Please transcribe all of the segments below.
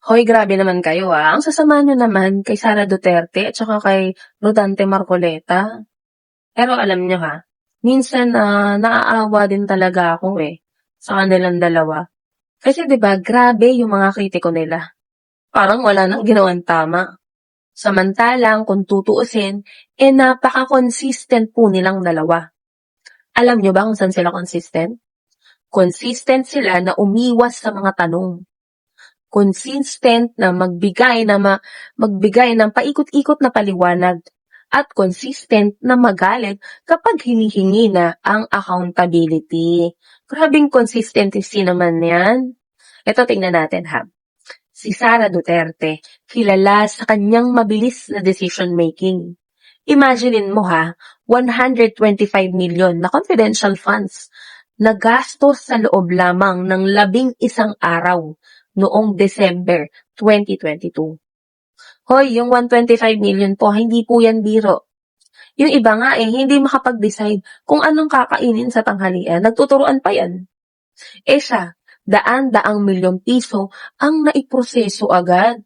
Hoy, grabe naman kayo, Ang sasama niyo naman kay Sara Duterte at saka kay Rodante Marcoleta. Pero alam niyo minsan, naaawa din talaga ako, sa kanilang dalawa. Kasi 'di ba, grabe yung mga kritiko nila. Parang wala nang ginawang tama. Samantalang kung tutuusin, napaka-consistent po nilang dalawa. Alam niyo ba kung saan sila consistent? Consistent sila na umiwas sa mga tanong. Consistent na magbigay ng paikot-ikot na paliwanag at consistent na magalit kapag hinihingi na ang accountability. Grabing consistency naman yan. Ito, tingnan natin Si Sara Duterte, kilala sa kanyang mabilis na decision making. Imaginein mo 125 million na confidential funds na gastos sa loob lamang ng 11 araw noong December 2022. Hoy, yung 125 million po, hindi po yan biro. Yung iba nga hindi makapag-decide kung anong kakainin sa tanghalian. Nagtuturuan pa yan. Siya, daan-daang milyong piso ang naiproseso agad.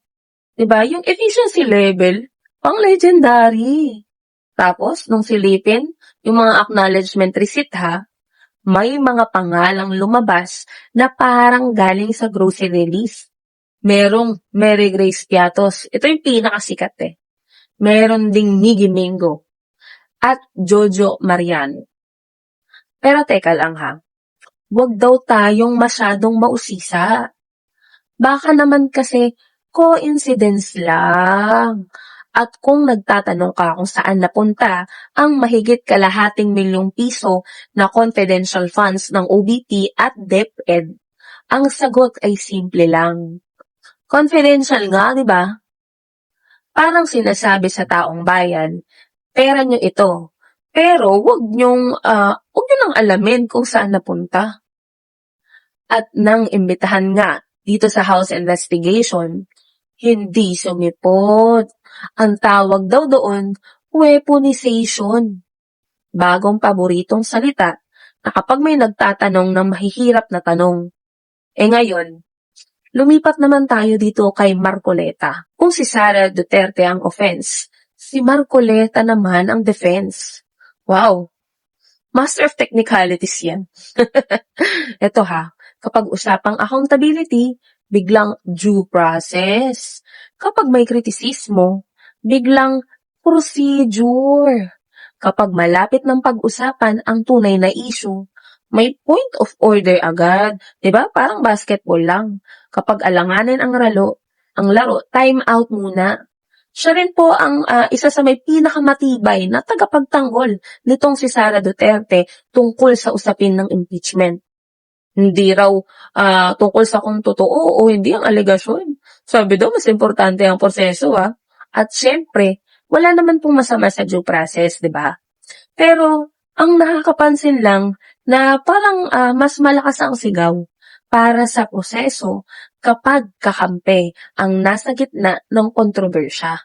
Diba? Yung efficiency level, pang legendary. Tapos, nung silipin, yung mga acknowledgement receipt may mga pangalang lumabas na parang galing sa grocery list. Merong Mary Grace Piatos. Ito yung pinakasikat Meron ding Miggy Mingo at Jojo Mariano. Pero teka lang Huwag daw tayong masyadong mausisa. Baka naman kasi coincidence lang. At kung nagtatanong ka kung saan napunta ang mahigit kalahating milyong piso na confidential funds ng OBP at DepEd, ang sagot ay simple lang. Confidential nga, di ba? Parang sinasabi sa taong bayan, pera nyo ito, pero wag nyo nang alamin kung saan napunta. At nang imbitahan nga dito sa House investigation, hindi sumipot. Ang tawag daw doon, weaponization. Bagong paboritong salita na kapag may nagtatanong ng mahihirap na tanong. Ngayon, lumipat naman tayo dito kay Marcoleta. Kung si Sara Duterte ang offense, si Marcoleta naman ang defense. Wow! Master of technicalities yan. Ito kapag usapang accountability, biglang due process. Kapag may kritisismo, biglang procedure. Kapag malapit ng pag-usapan ang tunay na issue, may point of order agad. Diba? Parang basketball lang. Kapag alanganin ang laro, time out muna. Siya rin po ang isa sa may pinakamatibay na tagapagtanggol nitong si Sara Duterte tungkol sa usapin ng impeachment. Hindi raw tungkol sa kung totoo o hindi ang alegasyon. Sabi daw, mas importante ang proseso At syempre, wala naman pong masama sa due process, di ba? Pero, ang nakakapansin lang na parang mas malakas ang sigaw para sa proseso kapag kakampi ang nasa gitna ng kontrobersya.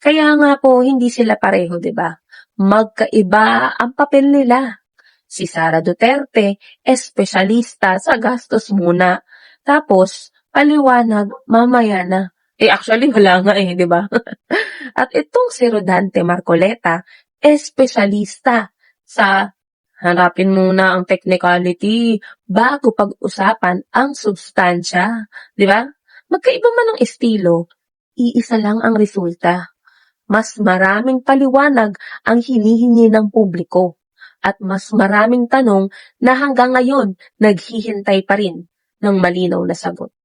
Kaya nga po, hindi sila pareho, di ba? Magkaiba ang papel nila. Si Sara Duterte, espesyalista sa gastos muna. Tapos, paliwanag, mamaya na. Actually, wala nga di ba? At itong si Rodante Marcoleta, espesyalista sa hanapin muna ang technicality bago pag-usapan ang substansya. Di ba? Magkaiba man ang estilo, iisa lang ang resulta. Mas maraming paliwanag ang hinihingi ng publiko. At mas maraming tanong na hanggang ngayon naghihintay pa rin ng malinaw na sagot.